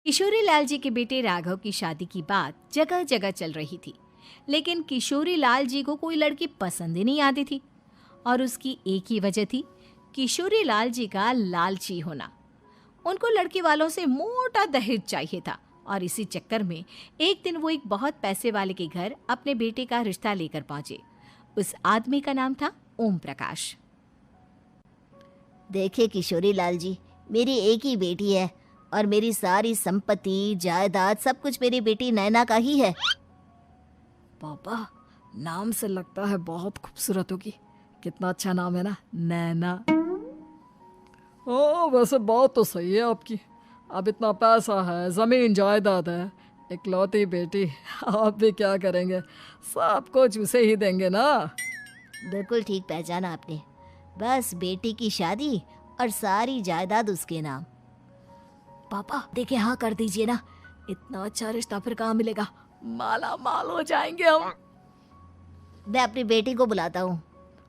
किशोरी लाल जी के बेटे राघव की शादी की बात जगह जगह चल रही थी। लेकिन किशोरी लाल जी को कोई लड़की पसंद ही नहीं आती थी। और उसकी एक ही वजह थी, किशोरी लाल जी का लालची होना। उनको लड़की वालों से मोटा दहेज चाहिए था। और इसी चक्कर में एक दिन वो एक बहुत पैसे वाले के घर अपने बेटे का रिश्ता लेकर पहुंचे। उस आदमी का नाम था ओम प्रकाश। देखिए किशोरी लाल जी, मेरी एक ही बेटी है और मेरी सारी संपत्ति जायदाद सब कुछ मेरी बेटी नैना का ही है। पापा, नाम से लगता है बहुत खूबसूरत होगी। कितना अच्छा नाम है ना, नैना। ओ वैसे बात तो सही है आपकी। अब इतना पैसा है, जमीन जायदाद है, इकलौती बेटी, आप भी क्या करेंगे? सब कुछ उसे ही देंगे ना। बिल्कुल ठीक पहचाना आपने। बस बेटी की शादी और सारी जायदाद उसके नाम। पापा देखिए, हाँ कर दीजिए ना। इतना अच्छा रिश्ता फिर कहाँ मिलेगा? माला माल हो जाएंगे हम। मैं अपनी बेटी को बुलाता हूँ।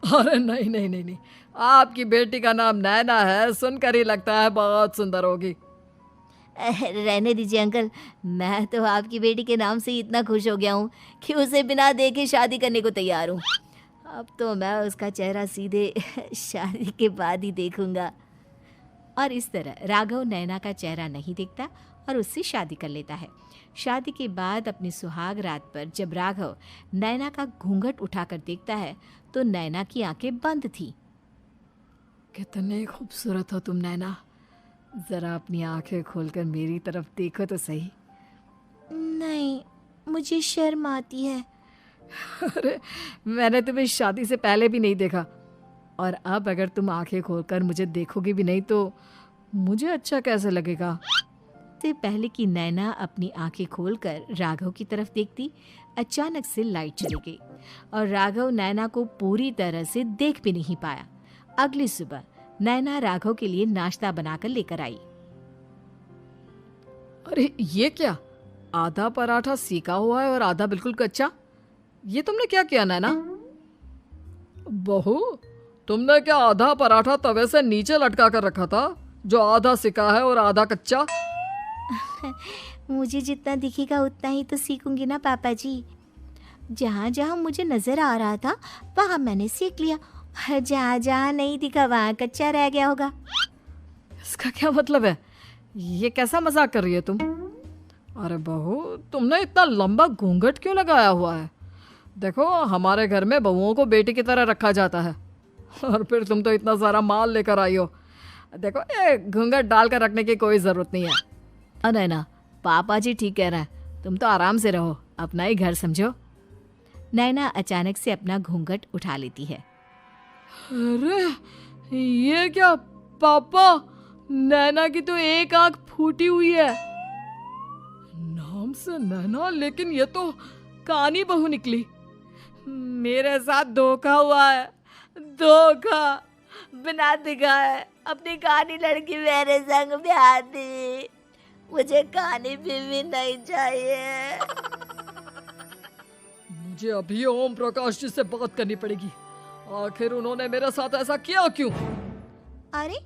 अरे नहीं नहीं नहीं नहीं, आपकी बेटी का नाम नैना है, सुनकर ही लगता है बहुत सुंदर होगी। रहने दीजिए अंकल, मैं तो आपकी बेटी के नाम से ही इतना खुश हो गया हूँ कि उसे बिना देखे शादी करने को तैयार हूँ। अब तो मैं उसका चेहरा सीधे शादी के बाद ही देखूंगा। और इस तरह राघव नैना का चेहरा नहीं देखता और उससे शादी कर लेता है। शादी के बाद अपनी सुहाग रात पर जब राघव नैना का घूंघट उठाकर देखता है तो नैना की आंखें बंद थी। कितने खूबसूरत हो तुम नैना, जरा अपनी आंखें खोलकर मेरी तरफ देखो तो सही। नहीं, मुझे शर्म आती है। अरे मैंने तुम्हें शादी से पहले भी नहीं देखा, और अब अगर तुम आंखें खोलकर मुझे देखोगी भी नहीं तो मुझे अच्छा कैसे लगेगा? से पहले कि नैना अपनी आंखें खोलकर राघव की तरफ देखती, अचानक से लाइट चली गई और राघव नैना को पूरी तरह से देख भी नहीं पाया। अगली सुबह नैना राघव के लिए नाश्ता बनाकर लेकर आई। अरे ये क्या, आधा पराठा सेका हुआ है और आधा बिल्कुल कच्चा। ये तुमने क्या किया नैना? बहू, तुमने क्या आधा पराठा तवे से नीचे लटका कर रखा था, जो आधा सिका है और आधा कच्चा? मुझे जितना दिखेगा उतना ही तो सीखूंगी ना पापा जी। जहाँ जहाँ मुझे नजर आ रहा था वहाँ मैंने सीख लिया, जहाँ जहाँ नहीं दिखा वहाँ कच्चा रह गया होगा। इसका क्या मतलब है? ये कैसा मजाक कर रही है तुम? अरे बहू, तुमने इतना लंबा घूंघट क्यों लगाया हुआ है? देखो, हमारे घर में बहुओं को बेटी की तरह रखा जाता है, और फिर तुम तो इतना सारा माल लेकर आई हो। देखो, ये घूंघट डालकर रखने की कोई ज़रूरत नहीं है। अरे ना, पापा जी ठीक कह रहे हैं, तुम तो आराम से रहो, अपना ही घर समझो। नैना अचानक से अपना घूंघट उठा लेती है। अरे ये क्या पापा, नैना की तो एक आंख फूटी हुई है। नाम से नैना, लेकिन ये तो कानी बहू निकली। मेरे साथ धोखा हुआ है, धोखा। बिना दिखाए अपनी कहानी लड़की मेरे संग ब्याह दी। मुझे कहानी भी नहीं चाहिए। मुझे अभी ओम प्रकाश जी से बात करनी पड़ेगी। आखिर उन्होंने मेरे साथ ऐसा किया क्यों? अरे,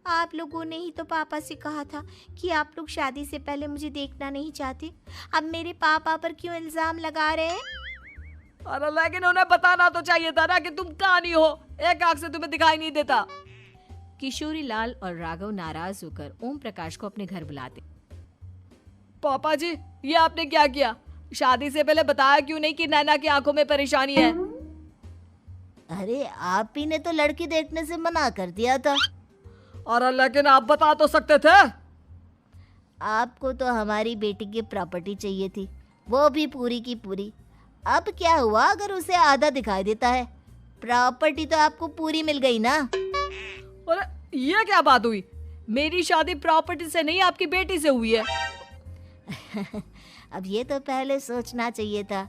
आप लोगों ने ही तो पापा से कहा था कि आप लोग शादी से पहले मुझे देखना नहीं चाहते। अब मेरे पापा पर क्यों इल्जाम लगा रहे हैं? अरे लेकिन उन्हें बताना तो चाहिए था ना कि तुम कहानी हो, एक आंख से तुम्हें दिखाई नहीं देता। किशोरी लाल और राघव नाराज होकर ओम प्रकाश को अपने घर बुलाते। पापा जी, ये आपने क्या किया? शादी से पहले बताया क्यों नहीं कि नैना की आंखों में परेशानी है? अरे, आप ही ने तो लड़की देखने से मना कर दिया था। और लेकिन आप बता तो सकते थे। आपको तो हमारी बेटी की प्रॉपर्टी चाहिए थी, वो भी पूरी की पूरी। अब क्या हुआ अगर उसे आधा दिखाई देता है? प्रॉपर्टी तो आपको पूरी मिल गई ना। अरे ये क्या बात हुई? मेरी शादी प्रॉपर्टी से नहीं, आपकी बेटी से हुई है। अब ये तो पहले सोचना चाहिए था।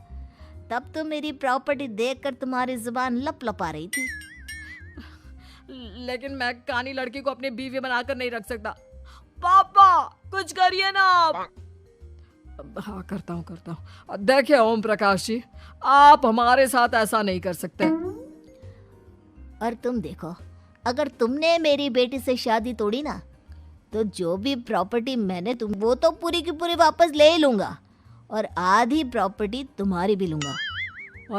तब तो मेरी प्रॉपर्टी देखकर तुम्हारी जुबान लप लप आ रही थी। लेकिन मैं कानी लड़की को अपनी बीवी बनाकर नहीं रख सकता। पापा कुछ करिए ना आप। हाँ करता हूँ। देखिए ओम प्रकाश जी, आप हमारे साथ ऐसा नहीं कर सकते। और तुम देखो, अगर तुमने मेरी बेटी से शादी तोड़ी ना तो जो भी प्रॉपर्टी मैंने तुम वो तो पूरी की पूरी वापस ले ही लूंगा और आधी प्रॉपर्टी तुम्हारी भी लूंगा।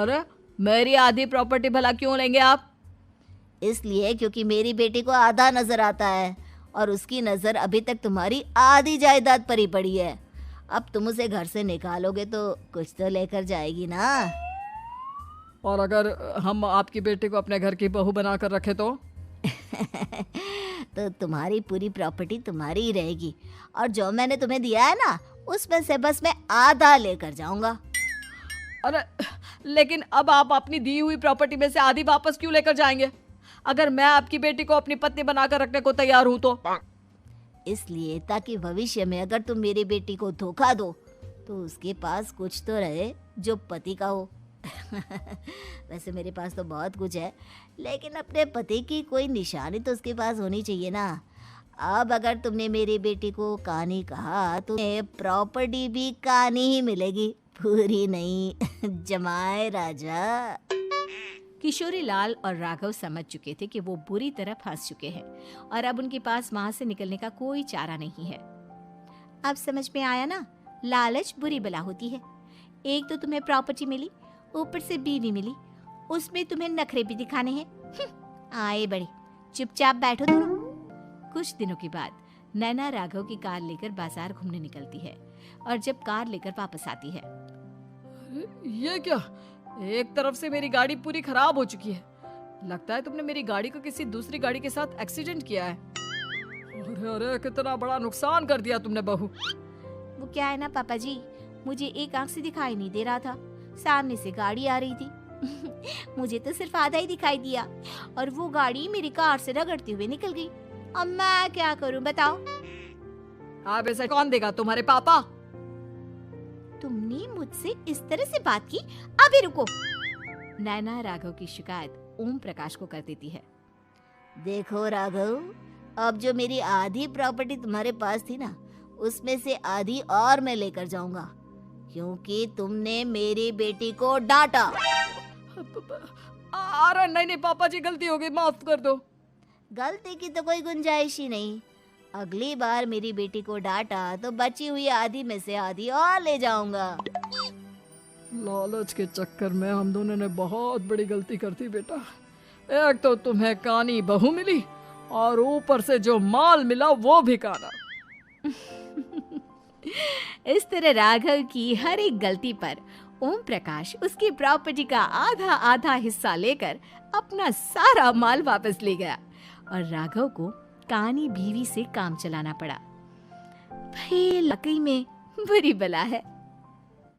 अरे मेरी आधी प्रॉपर्टी भला क्यों लेंगे आप? इसलिए क्योंकि मेरी बेटी को आधा नजर आता है और उसकी नजर अभी तक तुम्हारी आधी जायदाद पर ही पड़ी है। अब तुम उसे घर से निकालोगे तो कुछ तो लेकर जाएगी ना। और अगर हम आपकी बेटी को अपने घर की बहू बनाकर रखे तो? तो तुम्हारी पूरी प्रॉपर्टी तुम्हारी ही रहेगी और जो मैंने तुम्हें दिया है ना उसमें से बस मैं आधा लेकर जाऊंगा। अरे लेकिन अब आप अपनी दी हुई प्रॉपर्टी में से आधी वापस क्यों लेकर जाएंगे? अगर मैं आपकी बेटी को अपनी पत्नी बनाकर रखने को तैयार हूं तो? इसलिए ताकि भविष्य में अगर तुम मेरी बेटी को धोखा दो तो उसके पास कुछ तो रहे जो पति का हो। वैसे मेरे पास तो बहुत कुछ है लेकिन अपने पति की कोई निशानी तो उसके पास होनी चाहिए ना। अब अगर तुमने मेरी बेटी को कहानी कहा तो प्रॉपर्टी भी कहानी ही मिलेगी, पूरी नहीं। जमाए राजा। किशोरी लाल और राघव समझ चुके थे कि वो बुरी तरह फंस चुके हैं और अब उनके पास वहां से निकलने का कोई चारा नहीं है। अब समझ में आया ना, लालच बुरी बला होती है। एक तो तुम्हें प्रॉपर्टी मिली, ऊपर से बीवी मिली, उसमें तुम्हें नखरे भी दिखाने हैं। आए बड़े, चुपचाप बैठो दोनों। कुछ दिनों के बाद नैना राघव की कार लेकर बाजार घूमने निकलती है और जब कार लेकर वापस आती है, ये क्या? एक तरफ से मेरी गाड़ी पूरी खराब हो चुकी है। लगता है तुमने मेरी गाड़ी को किसी दूसरी गाड़ी के साथ एक्सीडेंट किया है। अरे अरे कितना बड़ा नुकसान कर दिया तुमने बहू। वो क्या है ना पापा जी, मुझे एक आंख से दिखाई नहीं दे रहा था, सामने से गाड़ी आ रही थी। मुझे तो सिर्फ आधा ही दिखाई दिया और वो गाड़ी मेरी कार से रगड़ते हुए निकल गई। अब मैं क्या करूं बताओ? आप ऐसा कौन देगा? तुम्हारे पापा? तुमने मुझसे इस तरह से बात की? अभी रुको। नैना राघव की शिकायत ओम प्रकाश को कर देती है। देखो राघव, अब जो मेरी आधी प्रॉपर्टी तुम्हारे पास थी ना उसमें से आधी और मैं लेकर जाऊंगा क्योंकि तुमने मेरी बेटी को डांटा। अरे नहीं नहीं पापा जी, गलती हो गई, माफ कर दो। गलती की तो कोई गुंजाइश ही नहीं। अगली बार मेरी बेटी को डांटा तो बची हुई आधी में से आधी और ले जाऊंगा। लालच के चक्कर में हम दोनों ने बहुत बड़ी गलती कर दी बेटा। एक तो तुम्हें कानी बहू मिली और ऊपर से जो माल मिला वो भी काना। इस तरह राघव की हर एक गलती पर ओम प्रकाश उसकी प्रॉपर्टी का आधा आधा हिस्सा लेकर अपना सारा माल वापस ले गया और राघव को कानी बीवी से काम चलाना पड़ा। भाई वाकई में बुरी बला है।